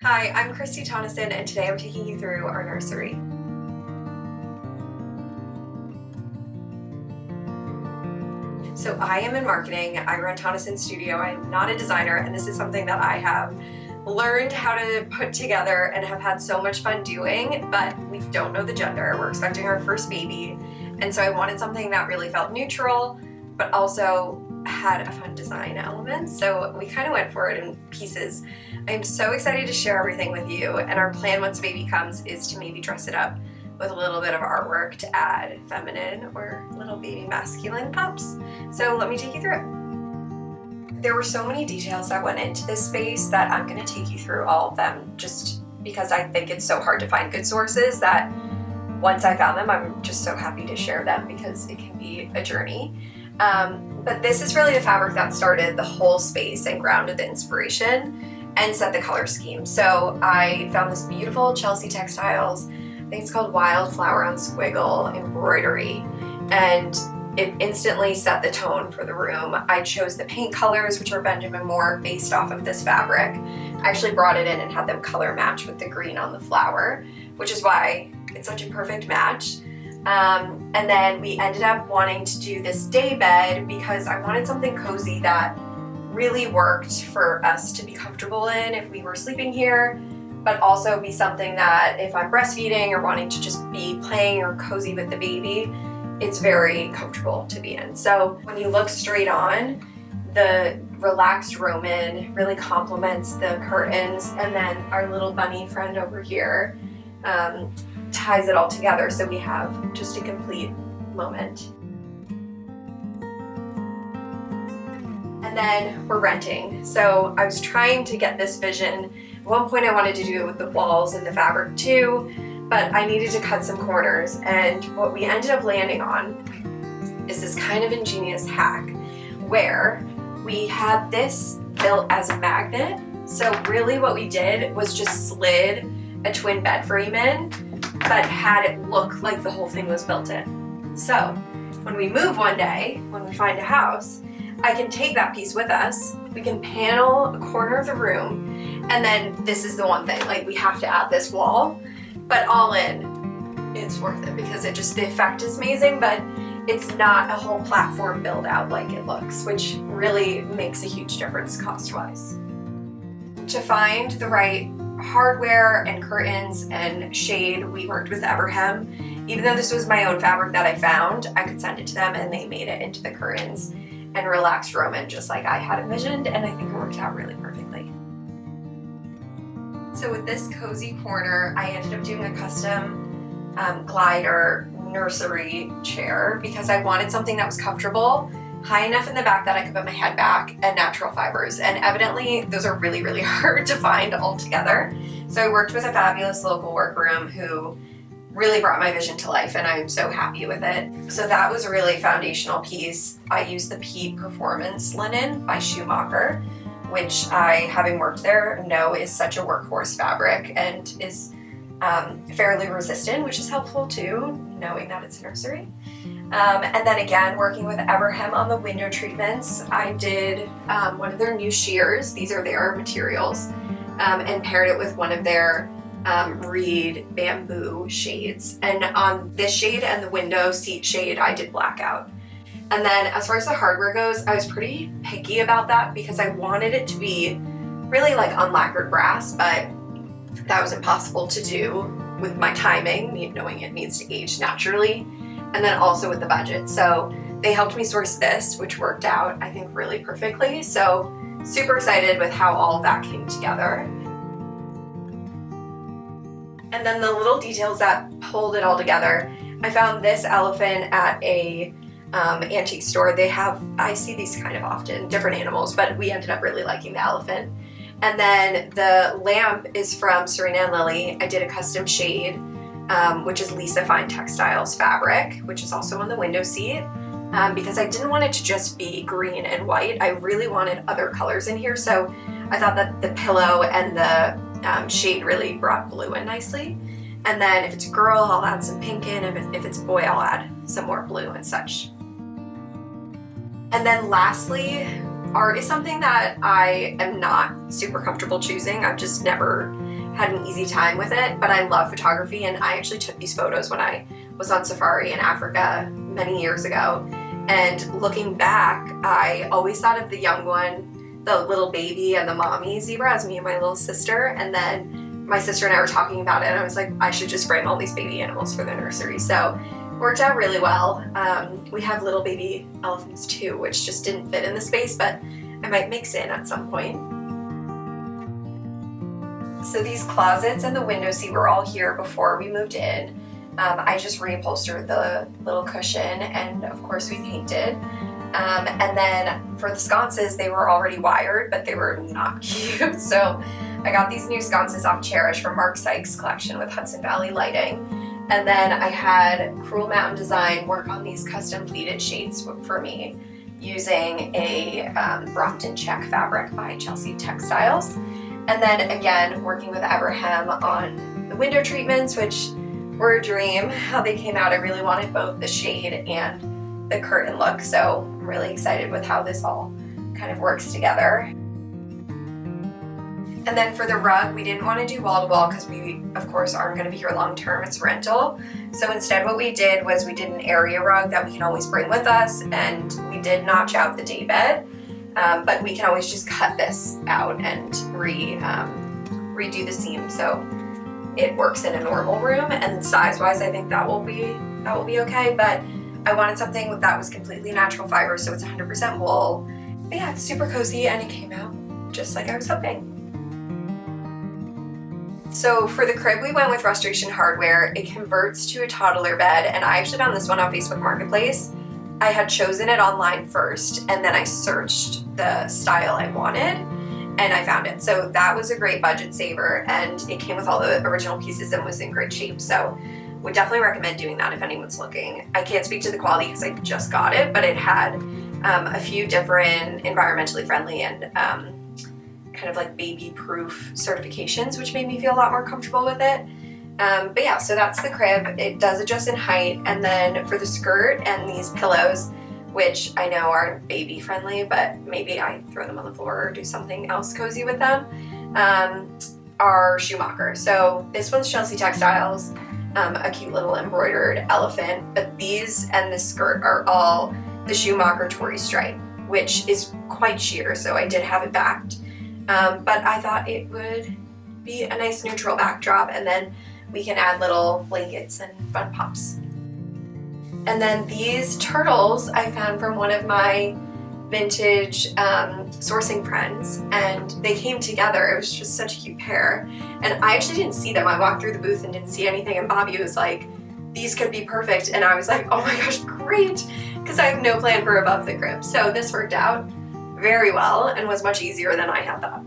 Hi, I'm Christie Tonnessen, and today I'm taking you through our nursery. So I am in marketing. I run Tonnessen Studio. I'm not a designer, and this is something that I have learned how to put together and have had so much fun doing, but we don't know the gender. We're expecting our first baby, and so I wanted something that really felt neutral, but also had a fun design element, so we kind of went for it in pieces. I'm so excited to share everything with you, and our plan once baby comes is to maybe dress it up with a little bit of artwork to add feminine or little baby masculine pops. So let me take you through it. There were so many details that went into this space that I'm going to take you through all of them, just because I think it's so hard to find good sources that once I found them, I'm just so happy to share them because it can be a journey. But this is really the fabric that started the whole space and grounded the inspiration and set the color scheme. So I found this beautiful Chelsea Textiles, I think it's called Wildflower on Squiggle embroidery, and it instantly set the tone for the room. I chose the paint colors, which are Benjamin Moore, based off of this fabric. I actually brought it in and had them color match with the green on the flower, which is why it's such a perfect match. And then we ended up wanting to do this day bed because I wanted something cozy that really worked for us to be comfortable in if we were sleeping here, but also be something that if I'm breastfeeding or wanting to just be playing or cozy with the baby, it's very comfortable to be in. So when you look straight on, the relaxed Roman really complements the curtains, and then our little bunny friend over here ties it all together so we have just a complete moment. And then we're renting. So I was trying to get this vision. At one point I wanted to do it with the walls and the fabric too, but I needed to cut some corners, and what we ended up landing on is this kind of ingenious hack where we had this built as a magnet. So really what we did was just slid a twin bed frame in, but had it look like the whole thing was built in. So when we move one day, when we find a house, I can take that piece with us, we can panel a corner of the room, and then this is the one thing, like we have to add this wall, but all in, it's worth it because the effect is amazing, but it's not a whole platform build out like it looks, which really makes a huge difference cost-wise. To find the right hardware and curtains and shade, we worked with Everhem. Even though this was my own fabric that I found, I could send it to them and they made it into the curtains and relaxed Roman just like I had envisioned, and I think it worked out really perfectly. So with this cozy corner, I ended up doing a custom glider nursery chair because I wanted something that was comfortable, high enough in the back that I could put my head back, and natural fibers. And evidently those are really, really hard to find all together. So I worked with a fabulous local workroom who really brought my vision to life, and I'm so happy with it. So that was a really foundational piece. I used the Pete Performance linen by Schumacher, which I, having worked there, know is such a workhorse fabric and is fairly resistant, which is helpful too, knowing that it's a nursery. And then again, working with Everhem on the window treatments, I did one of their new shears. These are their materials, and paired it with one of their reed bamboo shades. And on this shade and the window seat shade, I did blackout. And then as far as the hardware goes, I was pretty picky about that because I wanted it to be really like unlacquered brass, but that was impossible to do with my timing, knowing it needs to age naturally, and then also with the budget. So they helped me source this, which worked out, I think, really perfectly. So super excited with how all of that came together. And then the little details that pulled it all together, I found this elephant at a antique store. They have, I see these kind of often, different animals, but we ended up really liking the elephant. And then the lamp is from Serena and Lily. I did a custom shade, which is Lisa Fine Textiles fabric, which is also on the window seat, because I didn't want it to just be green and white. I really wanted other colors in here, so I thought that the pillow and the shade really brought blue in nicely. And then if it's a girl, I'll add some pink in, and if it's a boy, I'll add some more blue and such. And then lastly, art is something that I am not super comfortable choosing. I've just never had an easy time with it, but I love photography, and I actually took these photos when I was on safari in Africa many years ago. And looking back, I always thought of the young one, the little baby and the mommy zebra as me and my little sister. And then my sister and I were talking about it, and I was like, I should just frame all these baby animals for the nursery. So it worked out really well. We have little baby elephants too, which just didn't fit in the space, but I might mix in at some point. So these closets and the window seat were all here before we moved in. I just reupholstered the little cushion, and of course we painted. And then for the sconces, they were already wired, but they were not cute. So I got these new sconces off Cherish from Mark Sykes' collection with Hudson Valley lighting. And then I had Cruel Mountain Design work on these custom pleated shades for me using a Brompton check fabric by Chelsea Textiles. And then again, working with Abraham on the window treatments, which were a dream. How they came out, I really wanted both the shade and the curtain look, so I'm really excited with how this all kind of works together. And then for the rug, we didn't want to do wall-to-wall because we, of course, aren't going to be here long-term. It's rental. So instead what we did was we did an area rug that we can always bring with us, and we did notch out the daybed, but we can always just cut this out and redo the seam. So it works in a normal room, and size-wise, I think that will be okay. But I wanted something that was completely natural fiber, so it's 100% wool. But yeah, it's super cozy, and it came out just like I was hoping. So for the crib, we went with Restoration Hardware. It converts to a toddler bed, and I actually found this one on Facebook Marketplace. I had chosen it online first, and then I searched the style I wanted, and I found it. So that was a great budget saver, and it came with all the original pieces and was in great shape. So would definitely recommend doing that if anyone's looking. I can't speak to the quality because I just got it, but it had a few different environmentally friendly and kind of like baby-proof certifications, which made me feel a lot more comfortable with it. But yeah, so that's the crib. It does adjust in height, and then for the skirt and these pillows, which I know aren't baby friendly, but maybe I throw them on the floor or do something else cozy with them, are Schumacher. So this one's Chelsea Textiles, a cute little embroidered elephant, but these and this skirt are all the Schumacher Tory stripe, which is quite sheer, so I did have it backed. But I thought it would be a nice neutral backdrop, and then we can add little blankets and fun pops. And then these turtles I found from one of my vintage sourcing friends, and they came together. It was just such a cute pair. And I actually didn't see them. I walked through the booth and didn't see anything, and Bobby was like, these could be perfect. And I was like, oh my gosh, great, because I have no plan for above the crib. So this worked out very well and was much easier than I had thought.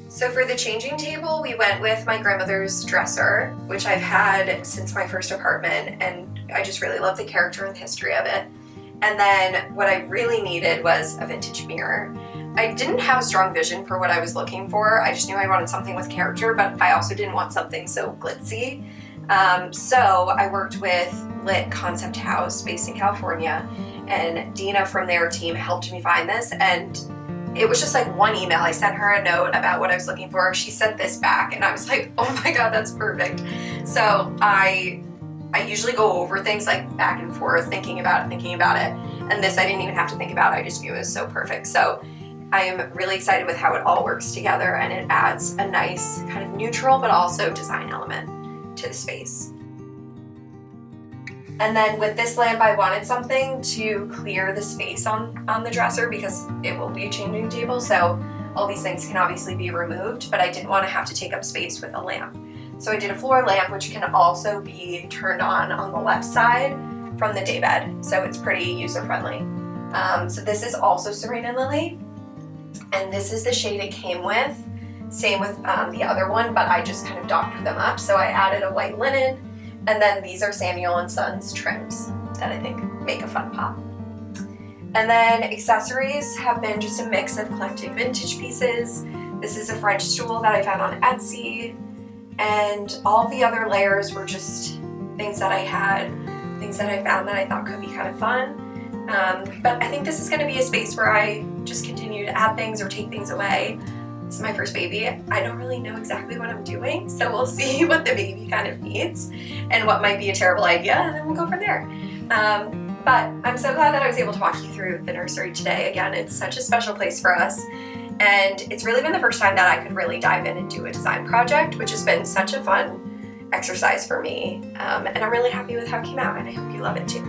So for the changing table, we went with my grandmother's dresser, which I've had since my first apartment, and I just really love the character and the history of it. And then what I really needed was a vintage mirror. I didn't have a strong vision for what I was looking for. I just knew I wanted something with character, but I also didn't want something so glitzy. So I worked with Lit Concept House based in California, and Dina from their team helped me find this, and it was just like one email. I sent her a note about what I was looking for. She sent this back, and I was like, oh my god, that's perfect. So I usually go over things like back and forth, thinking about it. And this I didn't even have to think about. I just knew it was so perfect. So I am really excited with how it all works together, and it adds a nice kind of neutral but also design element to the space. And then with this lamp, I wanted something to clear the space on the dresser because it will be a changing table, so all these things can obviously be removed, but I didn't want to have to take up space with a lamp. So I did a floor lamp, which can also be turned on the left side from the daybed, so it's pretty user-friendly. So this is also Serena Lily, and this is the shade it came with. Same with the other one, but I just kind of doctored them up, so I added a white linen. And then these are Samuel & Sons trims that I think make a fun pop. And then accessories have been just a mix of collected vintage pieces. This is a French stool that I found on Etsy. And all the other layers were just things that I had, things that I found that I thought could be kind of fun. But I think this is going to be a space where I just continue to add things or take things away. This is my first baby. I don't really know exactly what I'm doing, so we'll see what the baby kind of needs and what might be a terrible idea, and then we'll go from there. But I'm so glad that I was able to walk you through the nursery today. Again, it's such a special place for us, and it's really been the first time that I could really dive in and do a design project, which has been such a fun exercise for me. And I'm really happy with how it came out, and I hope you love it too.